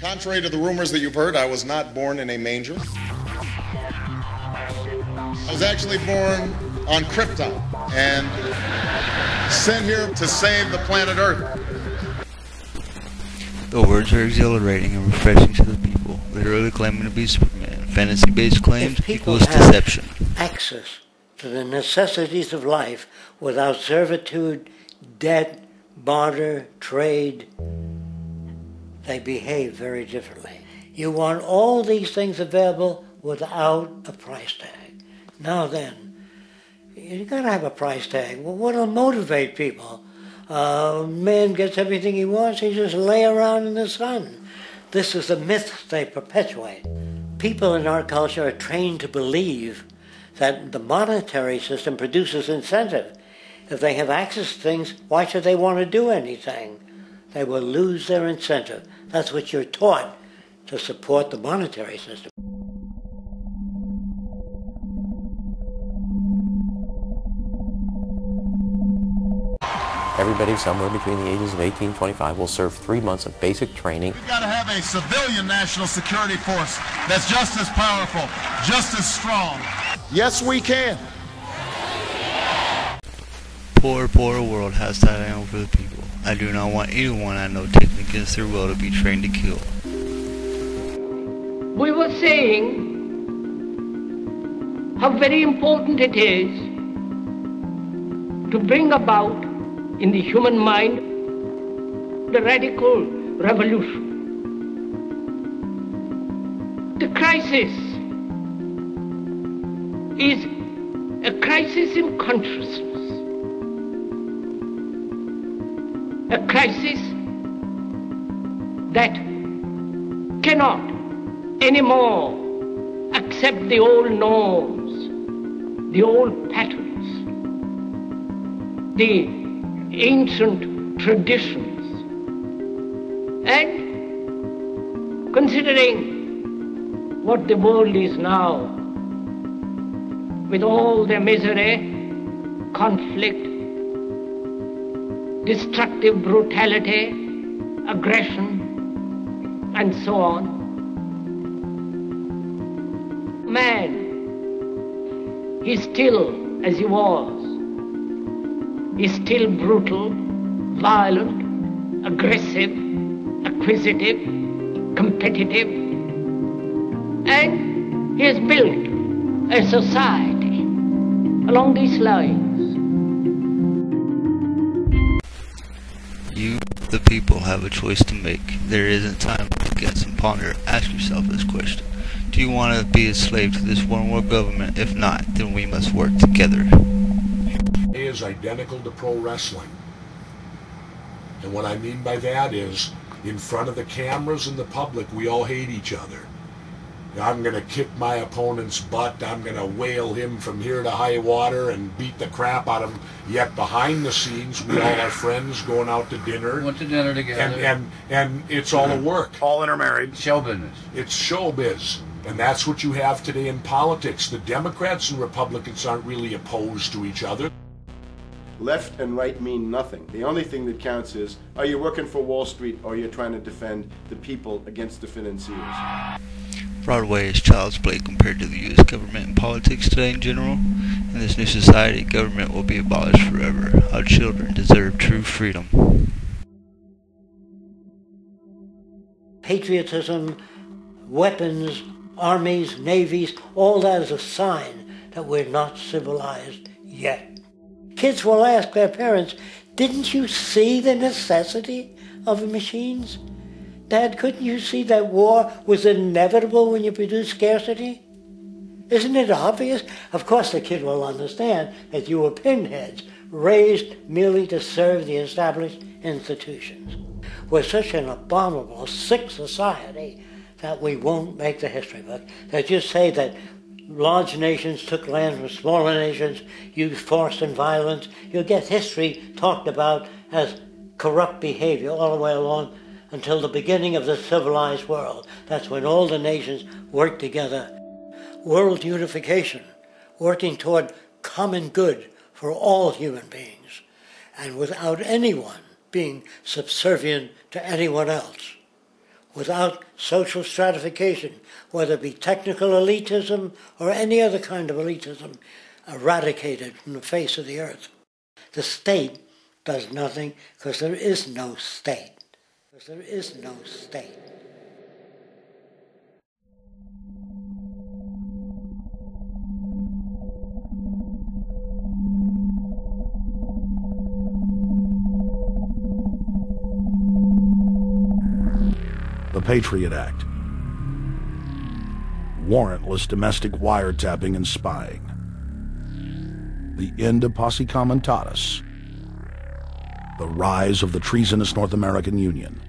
Contrary to the rumors that you've heard, I was not born in a manger. I was actually born on Krypton and sent here to save the planet Earth. The words are exhilarating and refreshing to the people, literally claiming to be Superman. Fantasy-based claims equals deception. Access to the necessities of life without servitude, debt, barter, trade, they behave very differently. You want all these things available without a price tag. Now then, you gotta have a price tag. Well, what'll motivate people? Man gets everything he wants, he just lay around in the sun. This is a myth they perpetuate. People in our culture are trained to believe that the monetary system produces incentive. If they have access to things, why should they want to do anything? They will lose their incentive. That's what you're taught to support the monetary system. Everybody somewhere between the ages of 18 and 25 will serve 3 months of basic training. We've got to have a civilian national security force that's just as powerful, just as strong. Yes, we can. Poor world has that over the people. I do not want anyone I know taken against their will to be trained to kill. We were saying how very important it is to bring about in the human mind the radical revolution. The crisis is a crisis in consciousness. A crisis that cannot anymore accept the old norms, the old patterns, the ancient traditions. And considering what the world is now, with all the misery, conflict, destructive brutality, aggression, and so on. Man is still as he was. He's still brutal, violent, aggressive, acquisitive, competitive, and he has built a society along these lines. You, the people, have a choice to make. There isn't time to guess and ponder. Ask yourself this question. Do you want to be a slave to this one-world government? If not, then we must work together. Is identical to pro wrestling. And what I mean by that is, in front of the cameras and the public, we all hate each other. I'm going to kick my opponent's butt, I'm going to whale him from here to high water and beat the crap out of him. Yet behind the scenes, we all are friends going out to dinner. Went to dinner together. And it's all a work. All intermarried. Show business. It's showbiz. And that's what you have today in politics. The Democrats and Republicans aren't really opposed to each other. Left and right mean nothing. The only thing that counts is, are you working for Wall Street or you're trying to defend the people against the financiers? Broadway is child's play compared to the U.S. government and politics today in general. In this new society, government will be abolished forever. Our children deserve true freedom. Patriotism, weapons, armies, navies, all that is a sign that we're not civilized yet. Kids will ask their parents, didn't you see the necessity of the machines? Dad, couldn't you see that war was inevitable when you produce scarcity? Isn't it obvious? Of course the kid will understand that you were pinheads, raised merely to serve the established institutions. We're such an abominable, sick society that we won't make the history book. They just say that large nations took land from smaller nations, used force and violence. You'll get history talked about as corrupt behavior all the way along until the beginning of the civilized world. That's when all the nations work together. World unification, working toward common good for all human beings, and without anyone being subservient to anyone else. without social stratification, whether it be technical elitism or any other kind of elitism, eradicated from the face of the earth. The state does nothing because there is no state. Because there is no state. The Patriot Act. Warrantless domestic wiretapping and spying. The end of posse comitatus. The rise of the treasonous North American Union.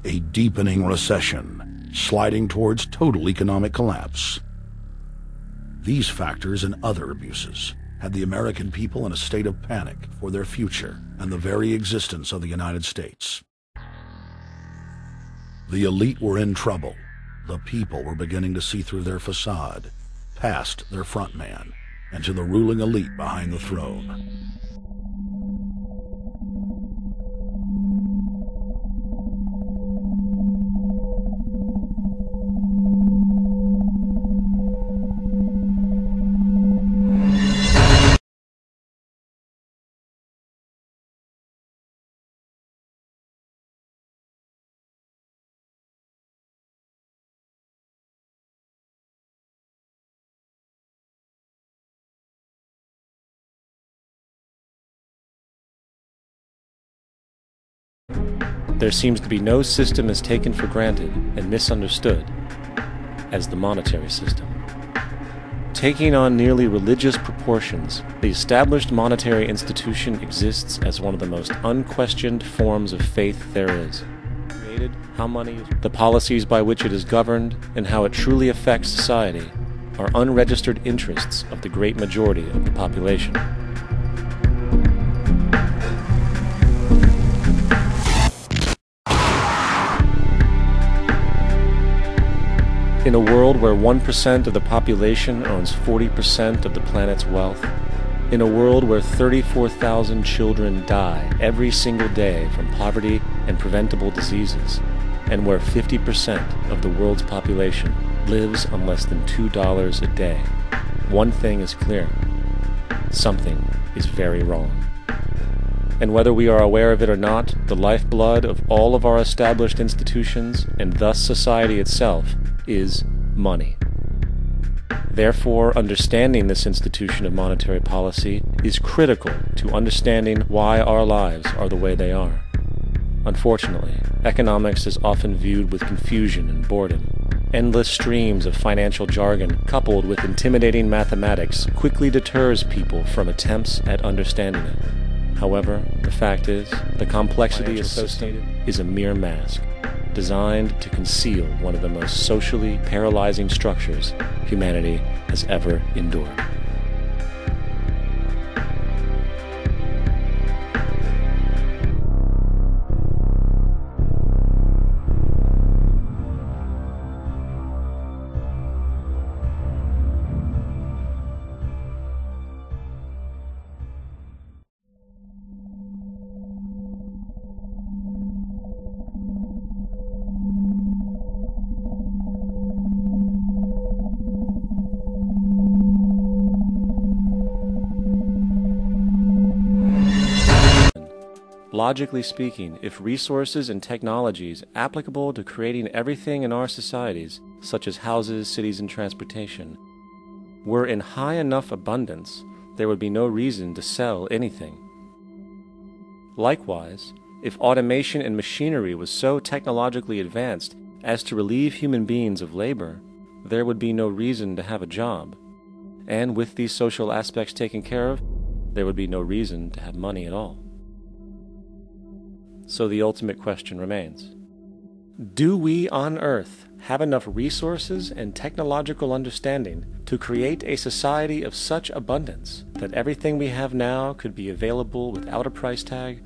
A deepening recession, sliding towards total economic collapse. These factors and other abuses had the American people in a state of panic for their future and the very existence of the United States. The elite were in trouble. The people were beginning to see through their facade, past their front man, and to the ruling elite behind the throne. There seems to be no system as taken for granted and misunderstood as the monetary system. Taking on nearly religious proportions, the established monetary institution exists as one of the most unquestioned forms of faith there is. Created, how money, the policies by which it is governed, and how it truly affects society are unregistered interests of the great majority of the population. In a world where 1% of the population owns 40% of the planet's wealth, in a world where 34,000 children die every single day from poverty and preventable diseases, and where 50% of the world's population lives on less than $2 a day, one thing is clear: something is very wrong. And whether we are aware of it or not, the lifeblood of all of our established institutions, and thus society itself, is money. Therefore, understanding this institution of monetary policy is critical to understanding why our lives are the way they are. Unfortunately, economics is often viewed with confusion and boredom. Endless streams of financial jargon coupled with intimidating mathematics quickly deters people from attempts at understanding it. However, the fact is, the complexity associated is a mere mask, designed to conceal one of the most socially paralyzing structures humanity has ever endured. Logically speaking, if resources and technologies applicable to creating everything in our societies, such as houses, cities, and transportation, were in high enough abundance, there would be no reason to sell anything. Likewise, if automation and machinery was so technologically advanced as to relieve human beings of labor, there would be no reason to have a job. And with these social aspects taken care of, there would be no reason to have money at all. So the ultimate question remains: do we on Earth have enough resources and technological understanding to create a society of such abundance that everything we have now could be available without a price tag